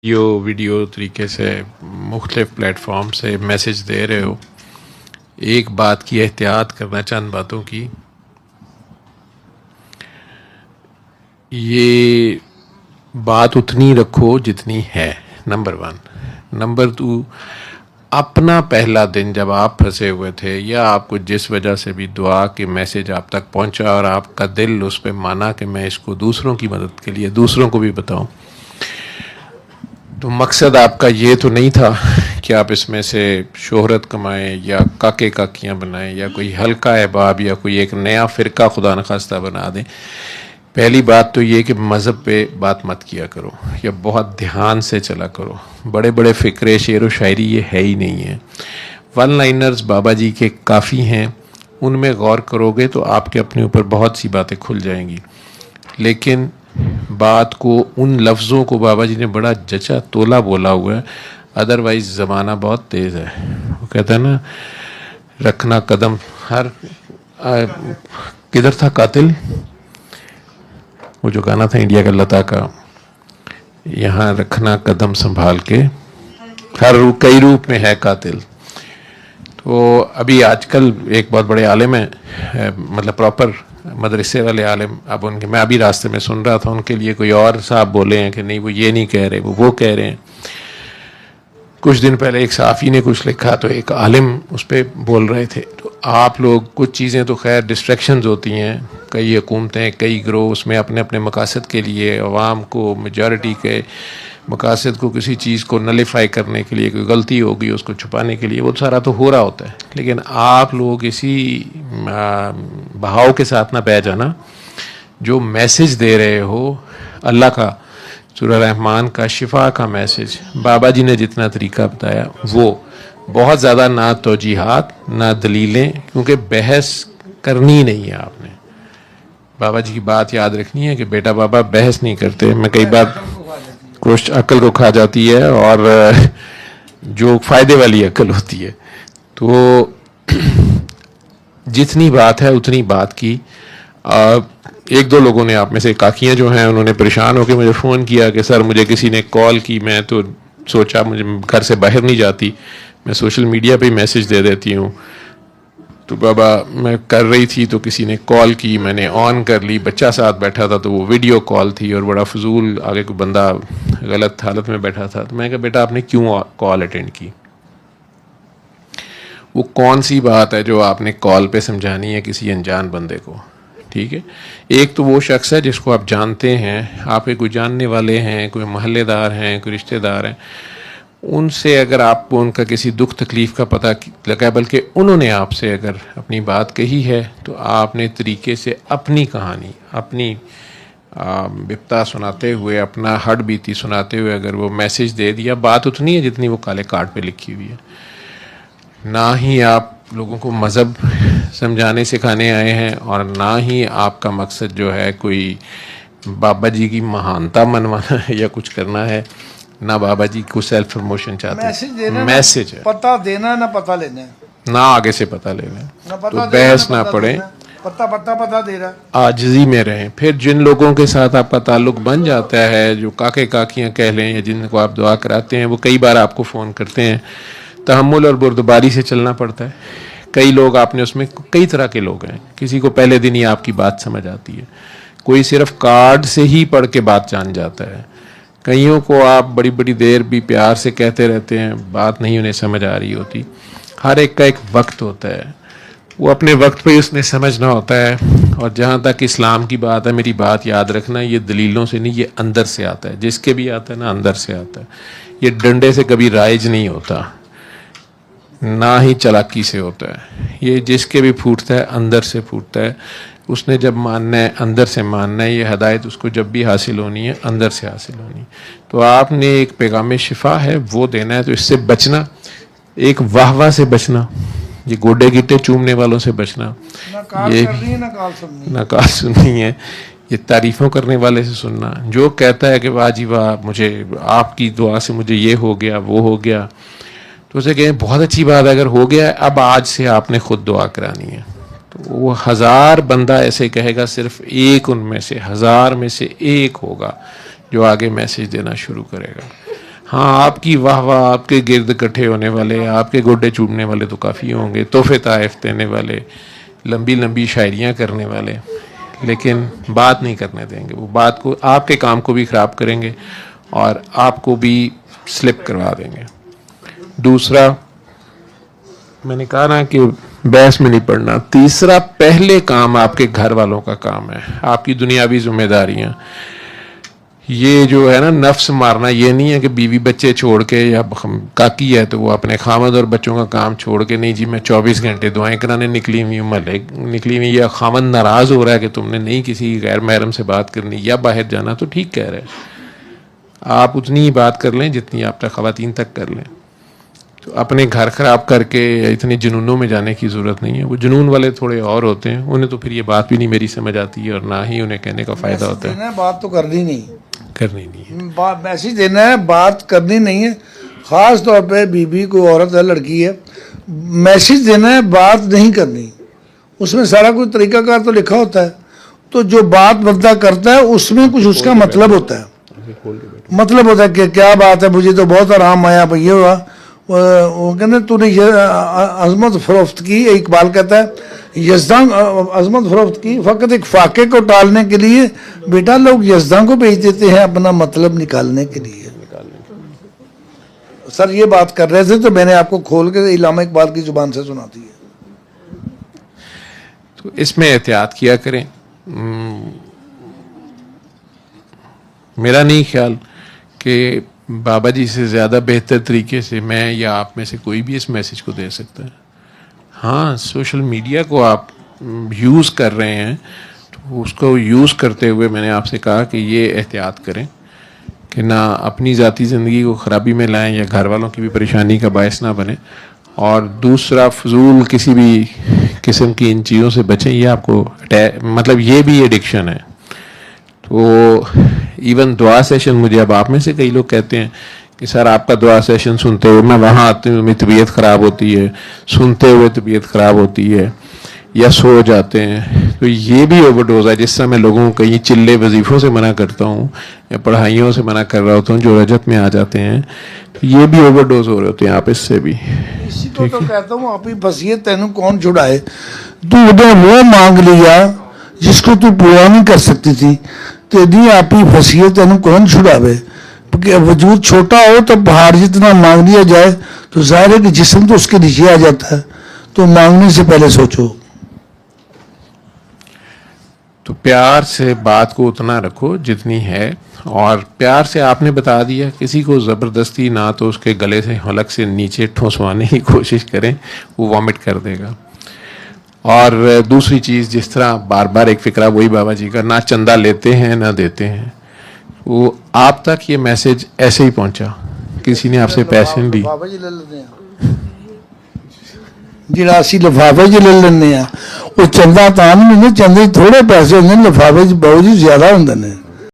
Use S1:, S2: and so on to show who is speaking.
S1: Video तरीके से मुख्तलिफ़ प्लेटफॉर्म से मैसेज दे रहे हो, एक बात की एहतियात करना, चंद बातों की। ये बात उतनी रखो जितनी है, नंबर 1। नंबर 2, अपना पहला दिन जब आप फंसे हुए थे या आपको जिस वजह से भी दुआ के मैसेज आप तक पहुंचा और आपका दिल उस पर माना कि मैं इसको दूसरों की मदद के लिए दूसरों को भी बताऊं, तो मकसद आपका ये तो नहीं था कि आप इसमें से शोहरत कमाएं या काके काकियां बनाएं या कोई हल्का अहबाब या कोई एक नया फ़िरका खुदा न खास्ता बना दें। पहली बात तो ये कि मज़हब पे बात मत किया करो या बहुत ध्यान से चला करो। बड़े बड़े फ़िक्रे, शेर व शायरी ये है ही नहीं है। वन लाइनर्स बाबा जी के काफ़ी हैं, उनमें गौर करोगे तो आपके अपने ऊपर बहुत सी बातें खुल जाएंगी। लेकिन बात को, उन लफ्ज़ों को बाबा जी ने बड़ा जचा तोला बोला हुआ है, अदरवाइज़ ज़माना बहुत तेज़ है। वो कहता है ना, रखना कदम हर किधर था कातिल, वो जो गाना था इंडिया का लता का, यहाँ रखना कदम संभाल के, हर कई रूप में है कातिल। तो अभी आजकल एक बहुत बड़े आलिम हैं, मतलब प्रॉपर मदरसे वाले आलिम, अब उनके, मैं अभी रास्ते में सुन रहा था, उनके लिए कोई और साहब बोले हैं कि नहीं वो ये नहीं कह रहे, वो कह रहे हैं। कुछ दिन पहले एक साफ़ी ने कुछ लिखा तो एक आलिम उस पर बोल रहे थे। तो आप लोग, कुछ चीज़ें तो खैर डिस्ट्रैक्शंस होती हैं, कई हुकूमतें, कई ग्रोह उसमें अपने अपने मकासद के लिए, अवाम को, मेजॉरिटी के मकासद को, किसी चीज़ को नलीफाई करने के लिए, कोई गलती होगी उसको छुपाने के लिए, वो सारा तो हो रहा होता है। लेकिन आप लोग इसी बहाव के साथ ना बह जाना। जो मैसेज दे रहे हो अल्लाह का, सूरह रहमान का शिफा का मैसेज, बाबा जी ने जितना तरीका बताया वो बहुत ज़्यादा, ना तौजीहात ना दलीलें, क्योंकि बहस करनी नहीं है आपने। बाबा जी की बात याद रखनी है कि बेटा बाबा बहस नहीं करते। मैं कई बार कुछ अक्ल को खा जाती है और जो फ़ायदे वाली अक्ल होती है, तो जितनी बात है उतनी बात की। एक दो लोगों ने, आप में से काकियाँ जो हैं, उन्होंने परेशान होकर मुझे फ़ोन किया कि सर मुझे किसी ने कॉल की, मैं तो सोचा मुझे घर से बाहर नहीं जाती, मैं सोशल मीडिया पे मैसेज दे देती हूँ। तो बाबा मैं कर रही थी तो किसी ने कॉल की, मैंने ऑन कर ली, बच्चा साथ बैठा था तो वो वीडियो कॉल थी और बड़ा फजूल, आगे कोई बंदा गलत हालत में बैठा था। तो मैं कहा बेटा आपने क्यों कॉल अटेंड की? वो कौन सी बात है जो आपने कॉल पे समझानी है किसी अनजान बंदे को? ठीक है, एक तो वो शख्स है जिसको आप जानते हैं, आपके कोई जानने वाले हैं, कोई महल्लेदार हैं, कोई रिश्तेदार हैं, उनसे अगर आपको उनका किसी दुख तकलीफ़ का पता लगा, बल्कि उन्होंने आपसे अगर अपनी बात कही है, तो आपने तरीके से अपनी कहानी, अपनी बिपता सुनाते हुए, अपना हड बीती सुनाते हुए अगर वो मैसेज दे दिया, बात उतनी है जितनी वो काले कार्ड पे लिखी हुई है। ना ही आप लोगों को मज़हब समझाने सिखाने आए हैं और ना ही आपका मकसद जो है कोई बाबा जी की महानता मनवाना है या कुछ करना है, ना बाबा जी को सेल्फ प्रमोशन चाहते हैं। मैसेज है,
S2: पता देना ना पता लेना,
S1: ना आगे से पता लेना, तो बहस ना पड़े,
S2: पता दे रहा,
S1: आजिज़ी में रहें। फिर जिन लोगों के साथ आपका ताल्लुक बन जाता है, जो काके काकियाँ कह लें या जिनको आप दुआ कराते हैं, वो कई बार आपको फ़ोन करते हैं। तहम्मुल और बुर्दबारी से चलना पड़ता है। कई लोग आपने उसमें, कई तरह के लोग हैं, किसी को पहले दिन ही आपकी बात समझ आती है, कोई सिर्फ कार्ड से ही पढ़ के बात जान जाता है, कईयों को आप बड़ी बड़ी देर भी प्यार से कहते रहते हैं, बात नहीं उन्हें समझ आ रही होती। हर एक का एक वक्त होता है, वो अपने वक्त पे उसने समझना होता है। और जहाँ तक इस्लाम की बात है, मेरी बात याद रखना, ये दलीलों से नहीं, ये अंदर से आता है। जिसके भी आता है ना, अंदर से आता है। ये डंडे से कभी राइज नहीं होता, ना ही चालाकी से होता है। ये जिसके भी फूटता है, अंदर से फूटता है। उसने जब मानना है, अंदर से मानना है। ये हदायत उसको जब भी हासिल होनी है, अंदर से हासिल होनी है। तो आपने एक पैगाम शिफा है वो देना है, तो इससे बचना, एक वाहवा से बचना, ये गोडे गिट्टे चूमने वालों से बचना, ये ना काल सुननी है, ये तारीफ़ों करने वाले से सुनना, जो कहता है कि वाह जी वाह, मुझे आपकी दुआ से मुझे ये हो गया, वो हो गया, तो उसे कहें बहुत अच्छी बात है, अगर हो गया है, अब आज से आपने खुद दुआ करानी है। तो वो 1000 बंदा ऐसे कहेगा, सिर्फ एक उनमें से, 1000 में से एक होगा जो आगे मैसेज देना शुरू करेगा। हाँ, आपकी वाह वाह, आपके गिर्द इकट्ठे होने वाले, आपके गोडे चूमने वाले तो काफ़ी होंगे, तोहफे ताइफ देने वाले, लंबी लंबी शायरियाँ करने वाले, लेकिन बात नहीं करने देंगे। वो बात को, आपके काम को भी ख़राब करेंगे और आपको भी स्लिप करवा देंगे। दूसरा, मैंने कहा ना कि बहस में नहीं पड़ना। तीसरा, पहले काम आपके घर वालों का काम है, आपकी दुनियावी जिम्मेदारियां। ये जो है ना नफ्स मारना, ये नहीं है कि बीवी बच्चे छोड़ के, या काकी है तो वो अपने खामद और बच्चों का काम छोड़ के, नहीं जी मैं 24 घंटे दुआएं कराने निकली हुई हूँ, महल निकली हुई, या खामद नाराज़ हो रहा है कि तुमने नहीं किसी गैर महरम से बात करनी या बाहर जाना, तो ठीक कह रहे हैं। आप उतनी ही बात कर लें जितनी आप तक ख़वातीन तक कर लें। तो अपने घर ख़राब करके इतने जुनूनों में जाने की ज़रूरत नहीं है। वो जुनून वाले थोड़े और होते हैं, उन्हें तो फिर ये बात भी नहीं मेरी समझ आती है और ना ही उन्हें कहने का फ़ायदा होता है।
S2: बात तो करनी नहीं
S1: है
S2: मैसेज देना है, बात करनी नहीं है। ख़ास तौर पे बीबी को, औरत है, लड़की है, मैसेज देना है, बात नहीं करनी। उसमें सारा कुछ तरीकाकार तो लिखा होता है, तो जो बात बंदा करता है उसमें कुछ उसका मतलब होता है। मतलब होता है कि क्या बात है, मुझे तो बहुत आराम आया, भाई ये हुआ, वो कहते तूने ये अजमत फरोख्त की। इकबाल कहता है यज़दां अजमत फरोख्त की फ़कत एक फाके को टालने के लिए। बेटा, लोग यज़दां को भेज देते हैं अपना मतलब निकालने के लिए। सर ये बात कर रहे थे तो मैंने आपको खोल के इल्लामा इकबाल की जुबान से सुना दी है।
S1: तो इसमें एहतियात किया करें। मेरा नहीं ख्याल कि बाबा जी से ज़्यादा बेहतर तरीके से मैं या आप में से कोई भी इस मैसेज को दे सकता है। हाँ, सोशल मीडिया को आप यूज़ कर रहे हैं, तो उसको यूज़ करते हुए मैंने आपसे कहा कि ये एहतियात करें कि ना अपनी ज़ाती ज़िंदगी को ख़राबी में लाएं या घर वालों की भी परेशानी का बायस ना बने। और दूसरा, फजूल किसी भी किस्म की इन चीज़ों से बचें। ये आपको मतलब ये भी एडिक्शन है। तो इवन दुआ सेशन, मुझे अब आप में से कई लोग कहते हैं कि सर आपका दुआ सेशन सुनते हुए मैं वहाँ आती हूँ, मेरी तबीयत ख़राब होती है, सुनते हुए तबीयत ख़राब होती है या सो जाते हैं। तो ये भी ओवरडोज है। जिस तरह मैं लोगों को कहीं चिल्ले वजीफ़ों से मना करता हूँ या पढ़ाइयों से मना कर रहा होता हूँ जो रजत में आ जाते हैं, तो ये भी ओवरडोज हो रहे होते हैं आप इससे भी।
S2: इसी को तो कहता हूँ, आप ही फंसिए, तेनू कौन छुड़ाए। तूने वो मांग लिया जिसको तू पूरा नहीं कर सकती थी, तेरी आप ही फंसिए, तेनू कौन छुड़ावे। क्योंकि वजूद छोटा हो तो पहाड़ जितना मांग लिया जाए तो जाहिर है कि जिस्म तो उसके नीचे आ जाता है। तो मांगने से पहले सोचो।
S1: तो प्यार से बात को उतना रखो जितनी है, और प्यार से आपने बता दिया, किसी को ज़बरदस्ती ना तो उसके गले से हलक से नीचे ठोंसवाने की कोशिश करें, वो वॉमिट कर देगा। और दूसरी चीज़, जिस तरह बार बार एक फ़िक्रा वही बाबा जी का, ना चंदा लेते हैं ना देते हैं, वो आप तक ये मैसेज ऐसे ही पहुंचा, किसी ने आपसे पैसे नहीं दी।
S2: ਜਿਹੜਾ ਅਸੀਂ ਲਿਫਾਫੇ 'ਚ ਲੈ ਲੈਂਦੇ ਆ, ਉਹ ਚੰਦਾ ਤਾਂ ਨਹੀਂ ਹੁੰਦੇ, ਚੰਦੇ ਥੋੜੇ ਪੈਸੇ ਹੁੰਦੇ ਨੇ, ਲਿਫਾਫੇ 'ਚ ਬਹੁਤ ਹੀ ਜ਼ਿਆਦਾ ਹੁੰਦੇ ਨੇ।